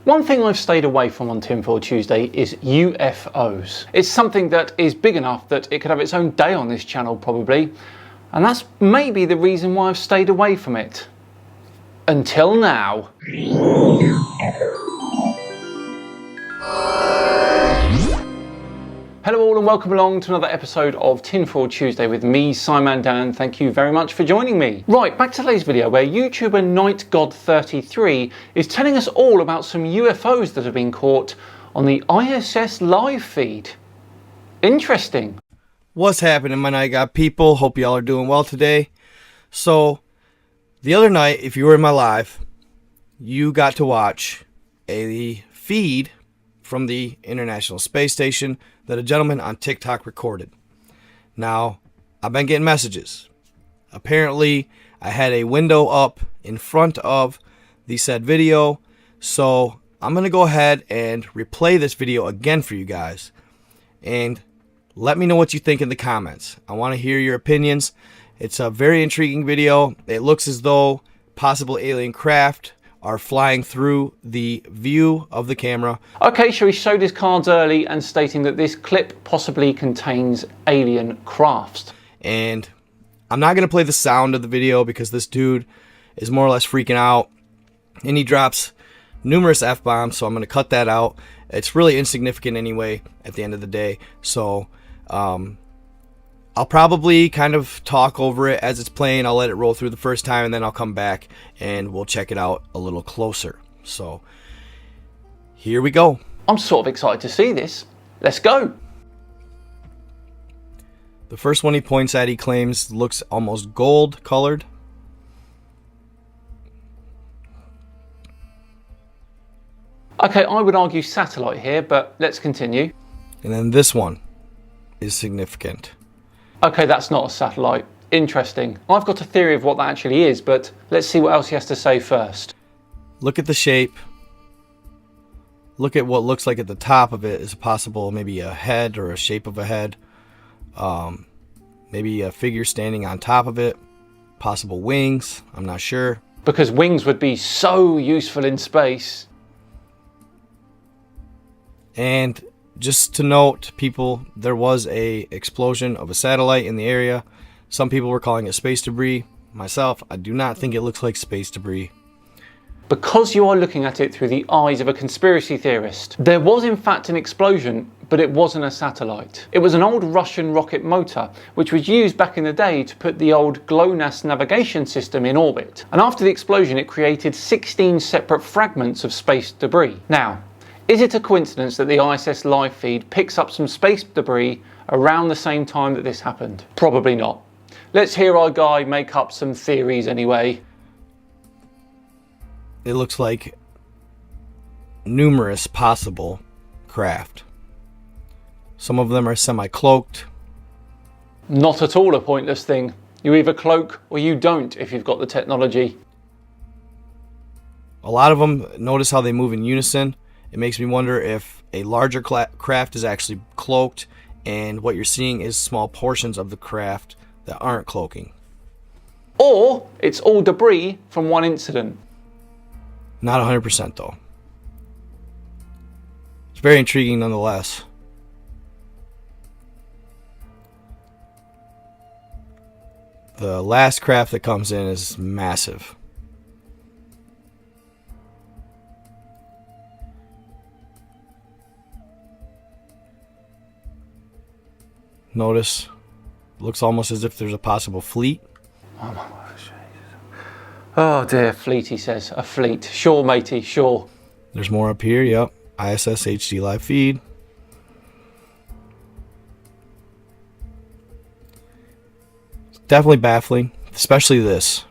One thing I've stayed away from on Tinfoil Tuesday is UFOs. It's something that is big enough that it could have its own day on this channel probably, and that's maybe the reason why I've stayed away from it. Until now. Hello all and welcome along to another episode of Tinfoil Tuesday with me, Simon Dan. Thank you very much for joining me. Right, back to today's video where YouTuber NightGod33 is telling us all about some UFOs that have been caught on the ISS live feed. Interesting. What's happening, my Night God people? Hope y'all are doing well today. So, the other night, if you were in my live, you got to watch a feed from the International Space Station that a gentleman on TikTok recorded. Now, I've been getting messages. Apparently, I had a window up in front of the said video, so I'm going to go ahead and replay this video again for you guys. And let me know what you think in the comments. I want to hear your opinions. It's a very intriguing video. It looks as though possible alien craft are flying through the view of the camera. Okay, so he showed his cards early and stating that this clip possibly contains alien crafts. And I'm not going to play the sound of the video because this dude is more or less freaking out. And he drops numerous F-bombs, so I'm going to cut that out. It's really insignificant anyway at the end of the day. So I'll probably kind of talk over it as it's playing. I'll let it roll through the first time and then I'll come back and we'll check it out a little closer. So here we go. I'm sort of excited to see this. Let's go. The first one he points at, he claims looks almost gold colored. Okay, I would argue satellite here, but let's continue. And then this one is significant. Okay, that's not a satellite. Interesting. I've got a theory of what that actually is, but let's see what else he has to say first. Look at the shape. Look at what looks like at the top of it is possible, maybe a head or a shape of a head. Maybe a figure standing on top of it. Possible wings. I'm not sure. Because wings would be so useful in space. And just to note, people, there was a explosion of a satellite in the area. Some people were calling it space debris. Myself, I do not think it looks like space debris. Because you are looking at it through the eyes of a conspiracy theorist. There was in fact an explosion, but it wasn't a satellite. It was an old Russian rocket motor, which was used back in the day to put the old GLONASS navigation system in orbit. And after the explosion, it created 16 separate fragments of space debris. Now, is it a coincidence that the ISS live feed picks up some space debris around the same time that this happened? Probably not. Let's hear our guy make up some theories anyway. It looks like numerous possible craft. Some of them are semi-cloaked. Not at all a pointless thing. You either cloak or you don't if you've got the technology. A lot of them, notice how they move in unison. It makes me wonder if a larger craft is actually cloaked and what you're seeing is small portions of the craft that aren't cloaking. Or it's all debris from one incident. Not 100% though. It's very intriguing nonetheless. The last craft that comes in is massive. Notice, looks almost as if there's a possible fleet. Oh my gosh. Oh dear, fleet, he says. A fleet. Sure, matey, sure. There's more up here, yep. ISS HD live feed. It's definitely baffling, especially this.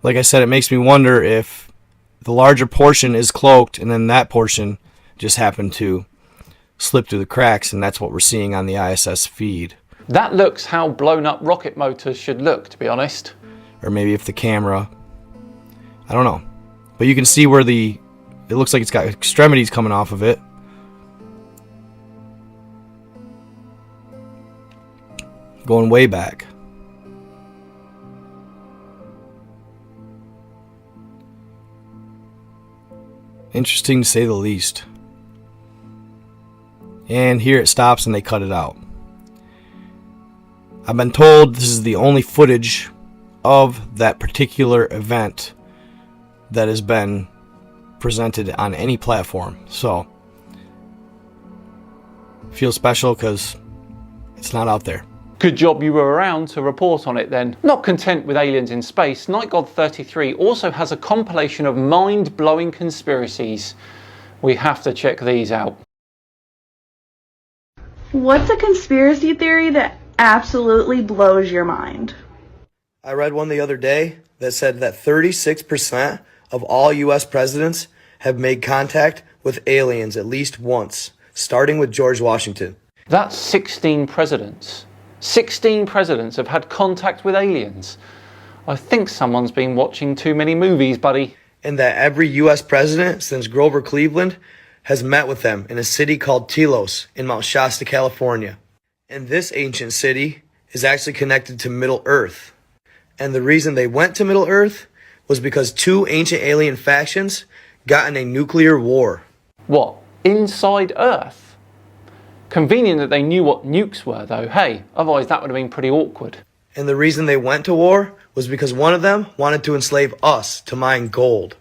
Like I said, it makes me wonder if the larger portion is cloaked and then that portion just happened to slip through the cracks, and that's what we're seeing on the ISS feed. That looks how blown up rocket motors should look, to be honest. Or maybe if the camera, I don't know. But you can see where it looks like it's got extremities coming off of it. Going way back. Interesting to say the least. And here it stops and they cut it out. I've been told this is the only footage of that particular event that has been presented on any platform. So, feel special because it's not out there. Good job you were around to report on it then. Not content with aliens in space, Night God 33 also has a compilation of mind-blowing conspiracies. We have to check these out. What's a conspiracy theory that absolutely blows your mind? I read one the other day that said that 36% of all U.S. presidents have made contact with aliens at least once, starting with George Washington. That's 16 presidents. 16 presidents have had contact with aliens. I think someone's been watching too many movies, buddy. And that every U.S. president since Grover Cleveland has met with them in a city called Telos in Mount Shasta, California. And this ancient city is actually connected to Middle Earth. And the reason they went to Middle Earth was because two ancient alien factions got in a nuclear war. What? Inside Earth? Convenient that they knew what nukes were though, hey, otherwise that would have been pretty awkward. And the reason they went to war was because one of them wanted to enslave us to mine gold.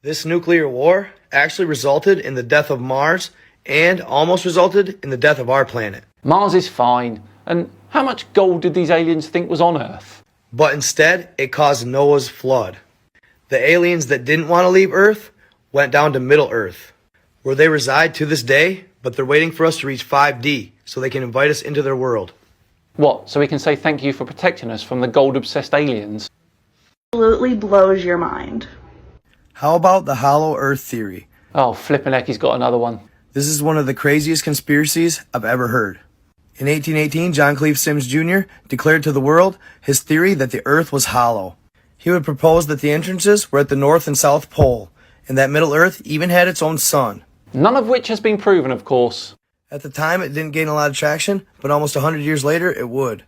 This nuclear war actually resulted in the death of Mars and almost resulted in the death of our planet. Mars is fine, and how much gold did these aliens think was on Earth? But instead, it caused Noah's flood. The aliens that didn't want to leave Earth went down to Middle Earth, where they reside to this day, but they're waiting for us to reach 5D so they can invite us into their world. What, so we can say thank you for protecting us from the gold-obsessed aliens? Absolutely blows your mind. How about the hollow Earth theory? Oh, flippin' heck, he's got another one. This is one of the craziest conspiracies I've ever heard. In 1818, John Cleve Sims Jr. declared to the world his theory that the Earth was hollow. He would propose that the entrances were at the North and South Pole, and that Middle Earth even had its own sun. None of which has been proven, of course. At the time, it didn't gain a lot of traction, but almost 100 years later, it would.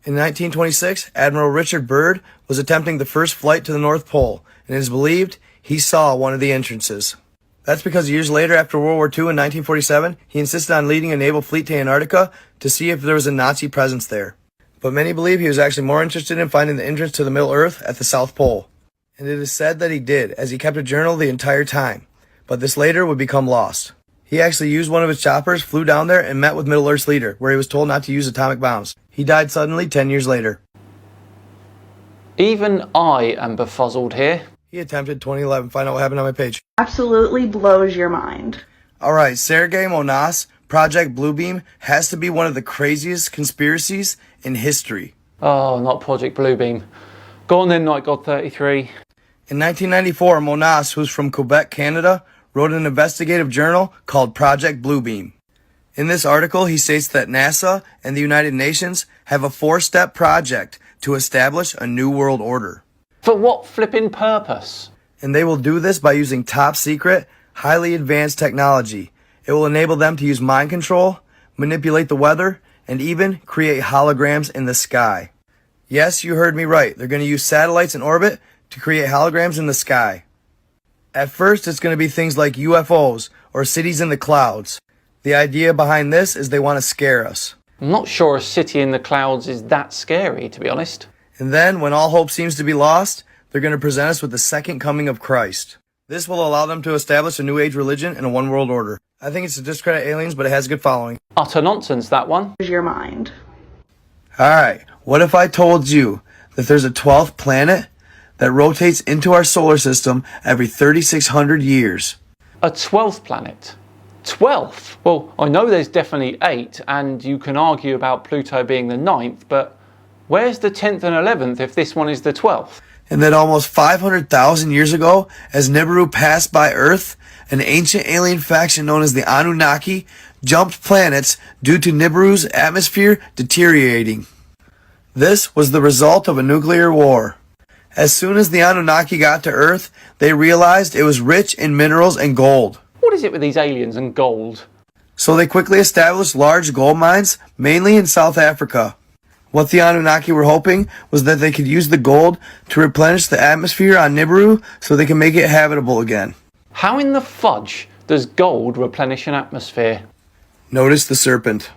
In 1926, Admiral Richard Byrd was attempting the first flight to the North Pole, and it is believed he saw one of the entrances. That's because years later, after World War II in 1947, he insisted on leading a naval fleet to Antarctica to see if there was a Nazi presence there. But many believe he was actually more interested in finding the entrance to the Middle Earth at the South Pole. And it is said that he did, as he kept a journal the entire time. But this later would become lost. He actually used one of his choppers, flew down there, and met with Middle Earth's leader, where he was told not to use atomic bombs. He died suddenly 10 years later. Even I am befuzzled here. He attempted 2011. Find out what happened on my page. Absolutely blows your mind. Alright, Sergei Monas, Project Bluebeam, has to be one of the craziest conspiracies in history. Oh, not Project Bluebeam. Go on then, Night God 33. In 1994, Monas, who's from Quebec, Canada, wrote an investigative journal called Project Bluebeam. In this article, he states that NASA and the United Nations have a 4-step project to establish a new world order. For what flippin' purpose? And they will do this by using top secret, highly advanced technology. It will enable them to use mind control, manipulate the weather, and even create holograms in the sky. Yes, you heard me right. They're going to use satellites in orbit to create holograms in the sky. At first, it's going to be things like UFOs or cities in the clouds. The idea behind this is they want to scare us. I'm not sure a city in the clouds is that scary, to be honest. And then, when all hope seems to be lost, they're going to present us with the second coming of Christ. This will allow them to establish a new age religion and a one world order. I think it's to discredit aliens, but it has a good following. Utter nonsense, that one. Your mind. Alright, what if I told you that there's a 12th planet that rotates into our solar system every 3,600 years? A 12th planet? 12th? Well, I know there's definitely 8, and you can argue about Pluto being the 9th, but where's the 10th and 11th if this one is the 12th? And that almost 500,000 years ago, as Nibiru passed by Earth, an ancient alien faction known as the Anunnaki jumped planets due to Nibiru's atmosphere deteriorating. This was the result of a nuclear war. As soon as the Anunnaki got to Earth, they realized it was rich in minerals and gold. What is it with these aliens and gold? So they quickly established large gold mines, mainly in South Africa. What the Anunnaki were hoping was that they could use the gold to replenish the atmosphere on Nibiru so they can make it habitable again. How in the fudge does gold replenish an atmosphere? Notice the serpent.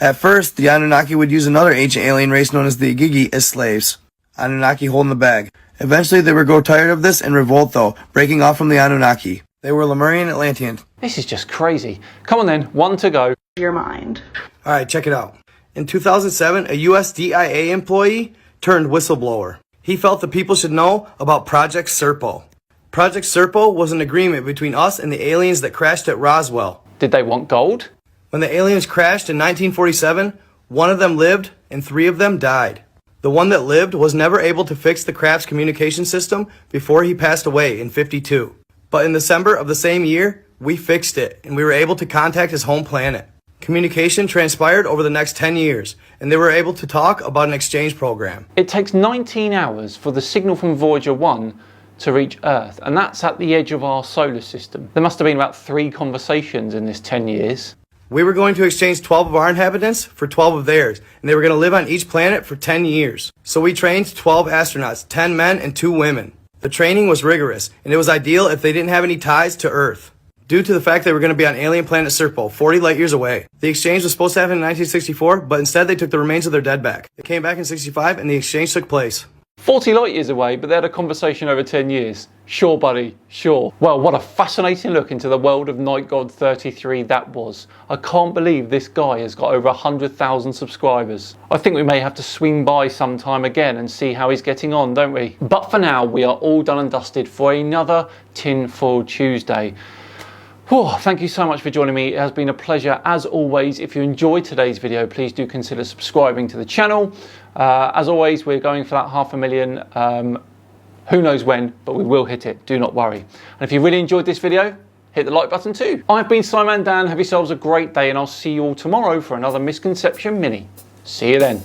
At first, the Anunnaki would use another ancient alien race known as the Igigi as slaves. Anunnaki holding the bag. Eventually, they would grow tired of this and revolt though, breaking off from the Anunnaki. They were Lemurian Atlantean. This is just crazy. Come on then, one to go. Your mind. Alright, check it out. In 2007, a US DIA employee turned whistleblower. He felt the people should know about Project Serpo. Project Serpo was an agreement between us and the aliens that crashed at Roswell. Did they want gold? When the aliens crashed in 1947, one of them lived and 3 of them died. The one that lived was never able to fix the craft's communication system before he passed away in '52. But in December of the same year, we fixed it and we were able to contact his home planet. Communication transpired over the next 10 years and they were able to talk about an exchange program. It takes 19 hours for the signal from Voyager 1 to reach Earth, and that's at the edge of our solar system. There must have been about 3 conversations in this 10 years. We were going to exchange 12 of our inhabitants for 12 of theirs, and they were going to live on each planet for 10 years. So we trained 12 astronauts, 10 men and 2 women. The training was rigorous, and it was ideal if they didn't have any ties to Earth, due to the fact they were going to be on alien planet Serpo, 40 light years away. The exchange was supposed to happen in 1964, but instead they took the remains of their dead back. They came back in 65, and the exchange took place. 40 light years away, but they had a conversation over 10 years. Sure, buddy, sure. Well, what a fascinating look into the world of Night God 33 that was. I can't believe this guy has got over 100,000 subscribers. I think we may have to swing by sometime again and see how he's getting on, don't we? But for now, we are all done and dusted for another Tinfoil Tuesday. Whew, thank you so much for joining me. It has been a pleasure as always. If you enjoyed today's video, please do consider subscribing to the channel. As always, we're going for that 500,000. Who knows when, but we will hit it. Do not worry. And if you really enjoyed this video, hit the like button too. I've been Simon Dan. Have yourselves a great day, and I'll see you all tomorrow for another Misconception Mini. See you then.